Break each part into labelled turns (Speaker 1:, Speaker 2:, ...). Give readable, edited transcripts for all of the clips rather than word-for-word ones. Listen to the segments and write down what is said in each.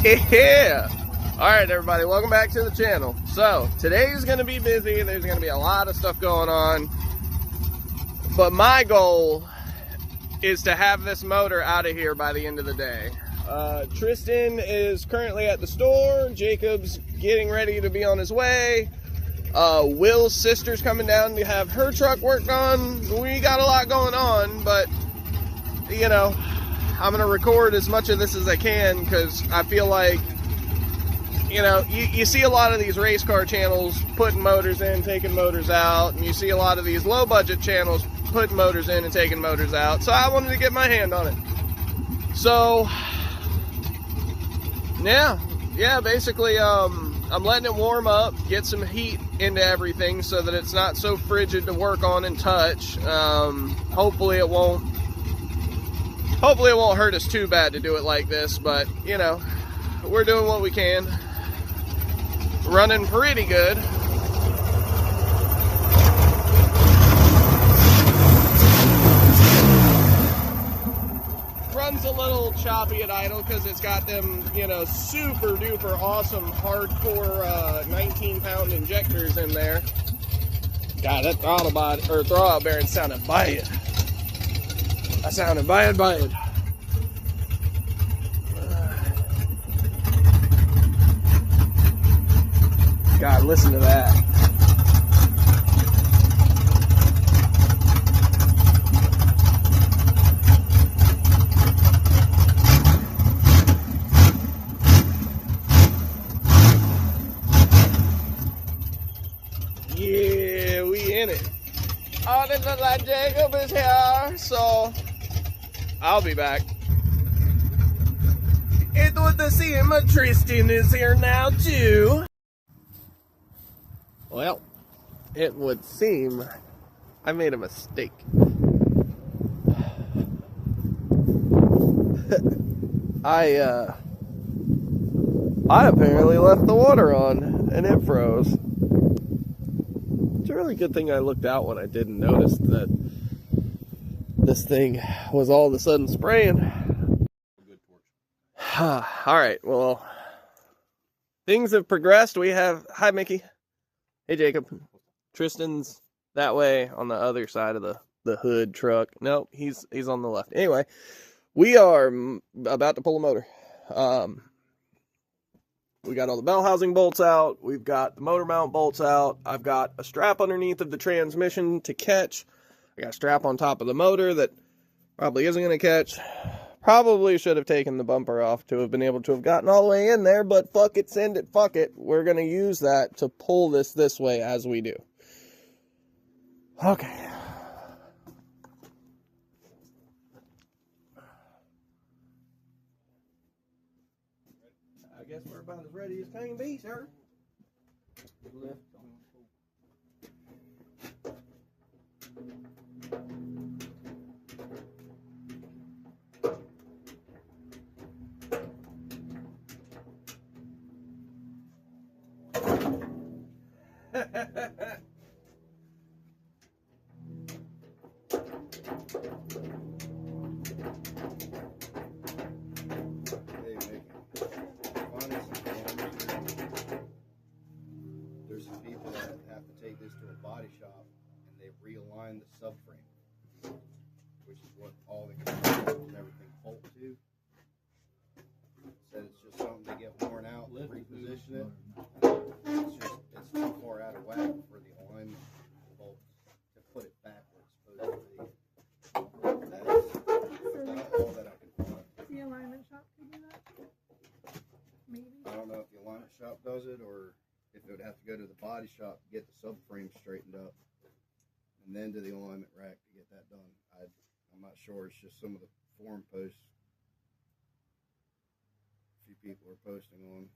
Speaker 1: Yeah! Alright everybody, welcome back to the channel. So, today's going to be busy, there's going to be a lot of stuff going on. But my goal is to have this motor out of here by the end of the day. Tristan is currently at the store, Jacob's getting ready to be on his way. Will's sister's coming down to have her truck worked on. We got a lot going on, but, you know, I'm going to record as much of this as I can because I feel like, you know, you see a lot of these race car channels putting motors in, taking motors out, and you see a lot of these low budget channels putting motors in and taking motors out. So I wanted to get my hand on it. So, yeah, basically, I'm letting it warm up, get some heat into everything so that it's not so frigid to work on and touch. Hopefully it won't hurt us too bad to do it like this, but, you know, we're doing what we can. Running pretty good. Runs a little choppy at idle because it's got them, you know, super duper awesome hardcore 19-pound injectors in there. God, that throwout bearing sounded bad. That sounded bad. God, listen to that. Yeah, we in it. Oh, it looks like Jacob is here, so I'll be back. It would seem Tristan is here now too. Well, it would seem I made a mistake. I apparently left the water on and it froze. It's a really good thing I looked out when I didn't notice that this thing was all of a sudden spraying. Alright, well, things have progressed. We have, hi Mickey. Hey Jacob. Tristan's that way on the other side of the hood truck. Nope, he's on the left. Anyway, we are about to pull a motor. We got all the bell housing bolts out. We've got the motor mount bolts out. I've got a strap underneath of the transmission to catch. I got a strap on top of the motor that probably isn't going to catch. Probably should have taken the bumper off to have been able to have gotten all the way in there, but fuck it, send it, fuck it. We're going to use that to pull this way as we do. Okay. I guess we're about as ready as can be, sir.
Speaker 2: There's some people that have to take this to a body shop and they realign the subframe, which is what all the components and everything bolt to. Said it's just something to get worn out, reposition it. It's too far out of whack for the alignment bolts to put it back where it's supposed to be. That's all that I can find.
Speaker 3: The alignment shop could do that? Maybe.
Speaker 2: I don't know if the alignment shop does it or if it would have to go to the body shop to get the subframe straightened up and then to the alignment rack to get that done. I'm not sure. It's just some of the forum posts a few people are posting on.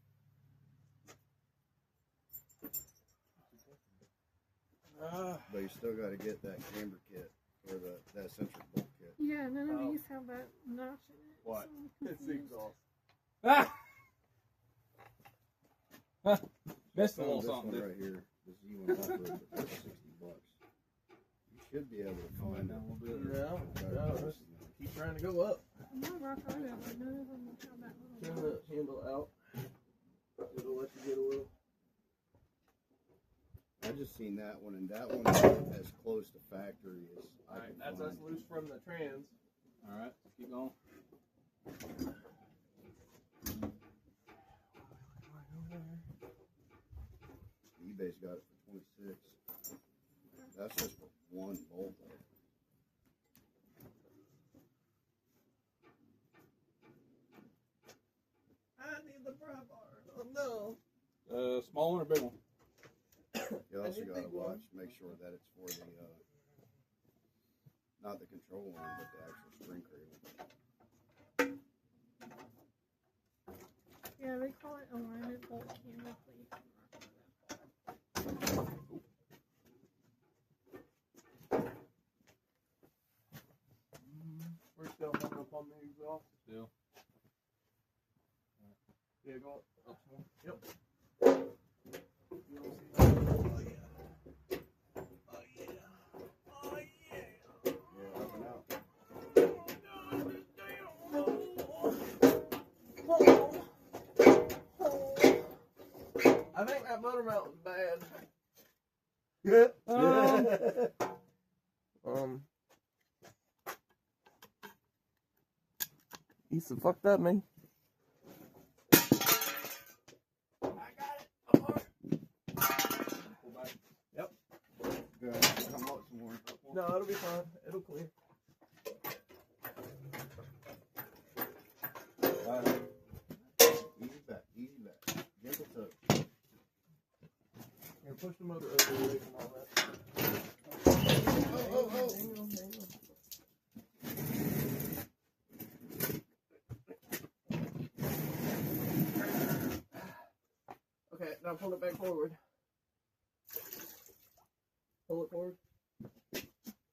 Speaker 2: But you still got to get that camber kit or that eccentric bolt kit.
Speaker 3: Yeah, none of these have that notch in it.
Speaker 1: What?
Speaker 3: So
Speaker 1: It's exhaust.
Speaker 4: Missed a
Speaker 2: Oh,
Speaker 4: little
Speaker 2: this
Speaker 4: something.
Speaker 2: one right here, this U1 off-road, but that's $60. You should be able to find it.
Speaker 1: Yeah. Keep trying to go up.
Speaker 3: I'm not rock hard at it. None of them have that little
Speaker 1: Turn
Speaker 3: notch.
Speaker 1: the handle out.
Speaker 2: just seen that one, and that one as close to factory as I
Speaker 1: Alright,
Speaker 2: can
Speaker 1: that's
Speaker 2: find.
Speaker 1: us loose from the trans.
Speaker 4: Alright, keep going.
Speaker 2: eBay's got it for 26. That's just for one bolt.
Speaker 1: I need the pry bar. Oh no.
Speaker 4: Small one or big one?
Speaker 2: You
Speaker 1: I
Speaker 2: also
Speaker 1: need
Speaker 2: got to
Speaker 1: big one.
Speaker 2: watch, make sure that it's for the, not the control arm, but the actual spring cradle.
Speaker 3: Yeah, they call it alignment bolt camera plate.
Speaker 1: We're still hung up on the exhaust.
Speaker 4: Still.
Speaker 1: Yeah, go up some more. Yep.
Speaker 2: Yeah, up and out.
Speaker 1: I think that motor mount was bad.
Speaker 2: Yeah.
Speaker 1: Issa fucked up, man.
Speaker 4: Pull back.
Speaker 2: Good. Come up some more.
Speaker 1: No, it'll be fine. It'll clear.
Speaker 2: Easy back, easy back. Gentle touch.
Speaker 1: Here, push the motor over away from all that.
Speaker 2: Oh.
Speaker 1: Hang on. Okay, now pull it back forward. Pull it forward.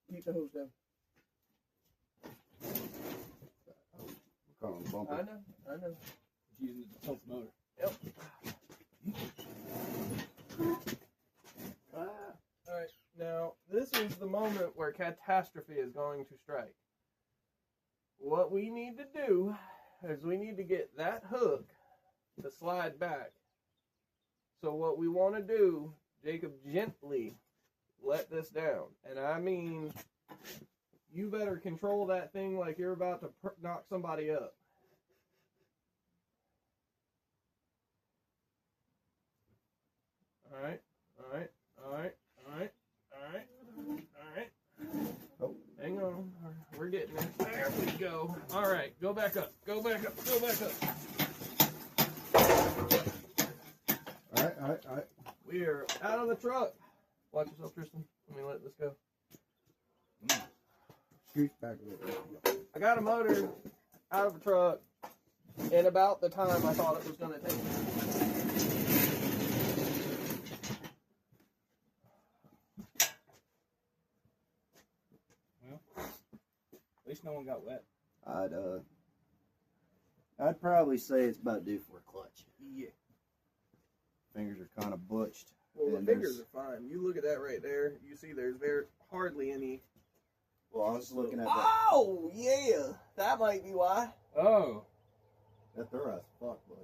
Speaker 1: Keep the hose down.
Speaker 2: Come on, bump
Speaker 1: I
Speaker 2: it.
Speaker 1: know.
Speaker 4: Using it to tilt the motor.
Speaker 1: Yep. Alright, now this is the moment where catastrophe is going to strike. What we need to do is we need to get that hook to slide back. So what we want to do, Jacob, gently let this down. And I mean, you better control that thing like you're about to knock somebody up. Alright.
Speaker 2: Oh.
Speaker 1: Hang on. We're getting there. There we go. Alright, go back up. Go back up.
Speaker 2: Alright.
Speaker 1: We are out of the truck. Watch yourself, Tristan. Let me let this go.
Speaker 2: Scooch back a little bit.
Speaker 1: I got a motor out of the truck in about the time I thought it was going to take.
Speaker 4: Well, at least no one got wet.
Speaker 2: I'd probably say it's about due for a clutch.
Speaker 1: Yeah.
Speaker 2: Fingers are kind of butched.
Speaker 1: Well, the
Speaker 2: And
Speaker 1: fingers are fine. You look at that right there. You see there's hardly any.
Speaker 2: Well, I was looking at that.
Speaker 1: Oh, yeah. That might be why.
Speaker 4: Oh.
Speaker 2: That they're as fuck, bud.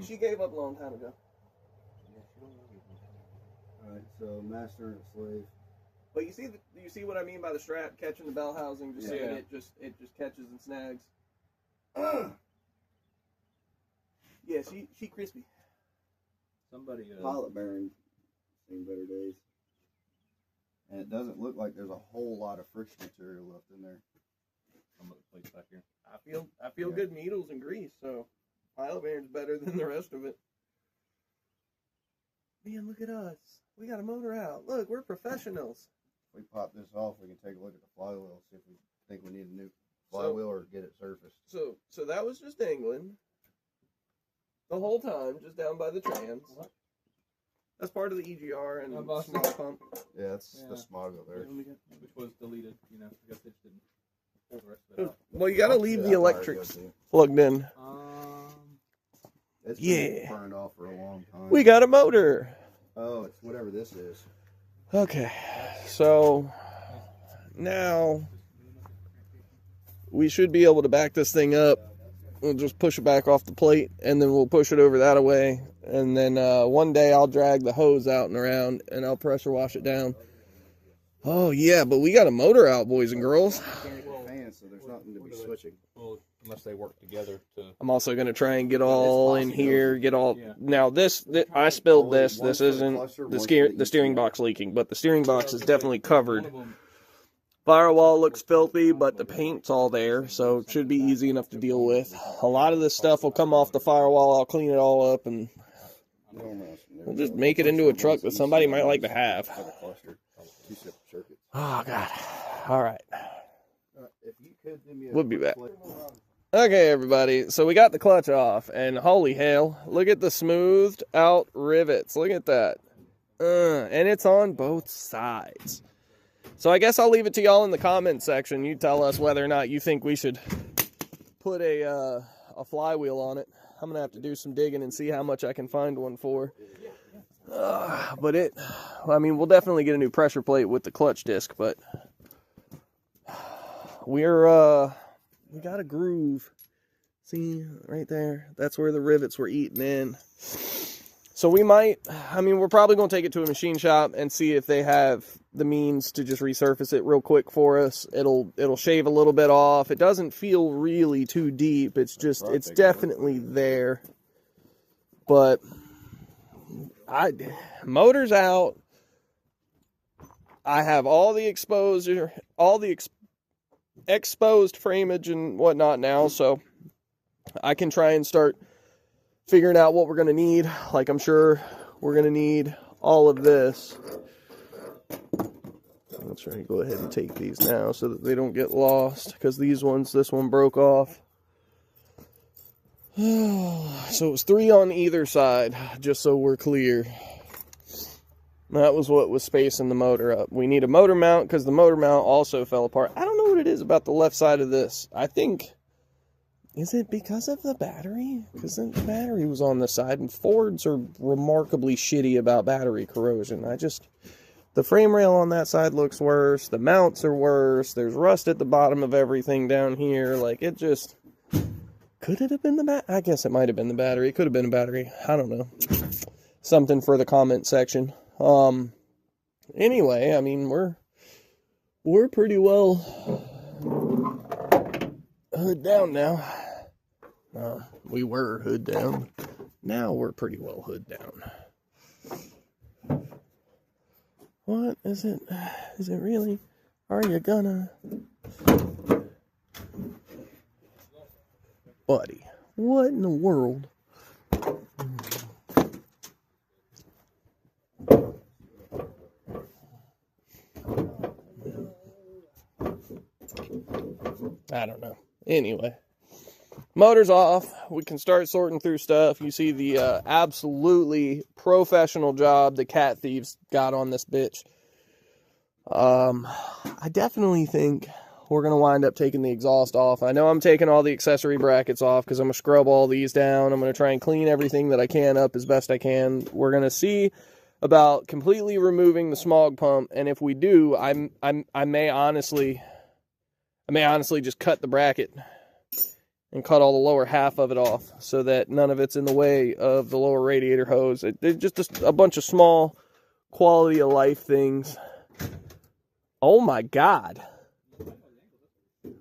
Speaker 1: She gave up a long time ago.
Speaker 2: Alright, so master and slave.
Speaker 1: But you see what I mean by the strap catching the bell housing, just
Speaker 4: Yeah.
Speaker 1: saying it just catches and snags. Yeah, she crispy.
Speaker 4: Somebody.
Speaker 2: Pilot bearing, seen better days. And it doesn't look like there's a whole lot of friction material left in there.
Speaker 4: Some of the plates back here.
Speaker 1: I feel good needles and grease, so pilot bearing's better than the rest of it. Man, look at us. We got a motor out. Look, we're professionals.
Speaker 2: If we pop this off, we can take a look at the flywheel, see if we think we need a new flywheel or get it surfaced.
Speaker 1: So that was just dangling the whole time, just down by the trans.
Speaker 4: What?
Speaker 1: That's part of the EGR and
Speaker 4: Oh, boss.
Speaker 1: small pump.
Speaker 2: Yeah, that's
Speaker 4: Yeah.
Speaker 2: the smoggle there.
Speaker 4: Which was deleted, you know. I guess they just didn't pull the rest of it out.
Speaker 1: Well, you gotta leave
Speaker 2: Yeah,
Speaker 1: the
Speaker 2: that wire
Speaker 1: electrics
Speaker 2: goes in.
Speaker 1: plugged in.
Speaker 2: It's
Speaker 1: Yeah.
Speaker 2: been burned off for a long time.
Speaker 1: We got a motor.
Speaker 2: Oh, it's whatever this is.
Speaker 1: Okay, so now we should be able to back this thing up We'll just push it back off the plate, and then we'll push it over that way. And then one day I'll drag the hose out and around, and I'll pressure wash it down. Oh, yeah, but we got a motor out, boys and girls.
Speaker 2: Fans, so there's nothing to be switching.
Speaker 4: Well, unless they work together to.
Speaker 1: I'm also going to try and get all in here, get all... Now, this I spilled this. This isn't the steering box leaking, but the steering box is definitely covered. Firewall looks filthy, but the paint's all there, so it should be easy enough to deal with. A lot of this stuff will come off the firewall. I'll clean it all up, and we'll just make it into a truck that somebody might like to have. Oh, God. All right. We'll be back. Okay, everybody. So we got the clutch off, and holy hell, look at the smoothed out rivets. Look at that. And it's on both sides. So I guess I'll leave it to y'all in the comment section. You tell us whether or not you think we should put a flywheel on it. I'm going to have to do some digging and see how much I can find one for. But I mean, we'll definitely get a new pressure plate with the clutch disc, but we got a groove. See, right there? That's where the rivets were eaten in. So we're probably going to take it to a machine shop and see if they have the means to just resurface it real quick for us. It'll shave a little bit off. It doesn't feel really too deep. It's definitely there. But motor's out. I have all the exposure, all the exposed frameage and whatnot now, so I can try and start figuring out what we're going to need. Like, I'm sure we're going to need all of this. Let's try to go ahead and take these now so that they don't get lost, because this one broke off. So it was 3 on either side, just so we're clear. That was what was spacing the motor up. We need a motor mount, because the motor mount also fell apart. I don't know what it is about the left side of this. I think... Is it because of the battery? Because the battery was on the side, and Fords are remarkably shitty about battery corrosion. The frame rail on that side looks worse. The mounts are worse. There's rust at the bottom of everything down here. Like, it just... Could it have been the battery? I guess it might have been the battery. It could have been a battery. I don't know. Something for the comment section. Anyway, I mean, we're pretty well hood down now. We were hood down. Now we're pretty well hood down. What is it? Is it really? Are you gonna? Buddy, what in the world? I don't know. Anyway. Motor's off. We can start sorting through stuff. You see the absolutely professional job the cat thieves got on this bitch. I definitely think we're going to wind up taking the exhaust off. I know I'm taking all the accessory brackets off because I'm going to scrub all these down. I'm going to try and clean everything that I can up as best I can. We're going to see about completely removing the smog pump, and if we do, I may honestly just cut the bracket and cut all the lower half of it off so that none of it's in the way of the lower radiator hose. It's just a bunch of small quality of life things. Oh my God.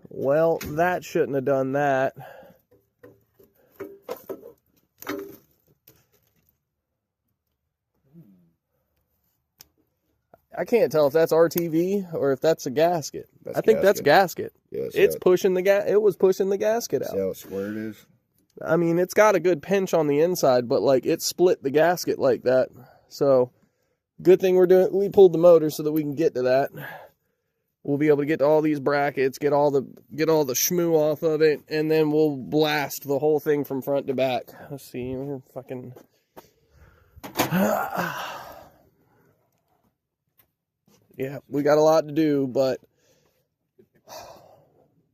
Speaker 1: Well, that shouldn't have done that. I can't tell if that's RTV or if that's a gasket. I think that's gasket.
Speaker 2: Yeah,
Speaker 1: it's pushing the it was pushing the gasket out.
Speaker 2: See how square it is?
Speaker 1: I mean, it's got a good pinch on the inside, but like it split the gasket like that. So, good thing we pulled the motor so that we can get to that. We'll be able to get to all these brackets, get all the schmoo off of it, and then we'll blast the whole thing from front to back. Let's see, we're fucking. Yeah, we got a lot to do, but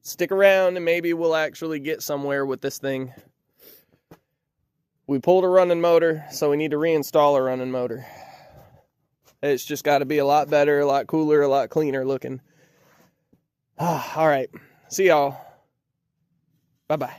Speaker 1: stick around and maybe we'll actually get somewhere with this thing. We pulled a running motor, so we need to reinstall a running motor. It's just got to be a lot better, a lot cooler, a lot cleaner looking. All right. See y'all. Bye-bye.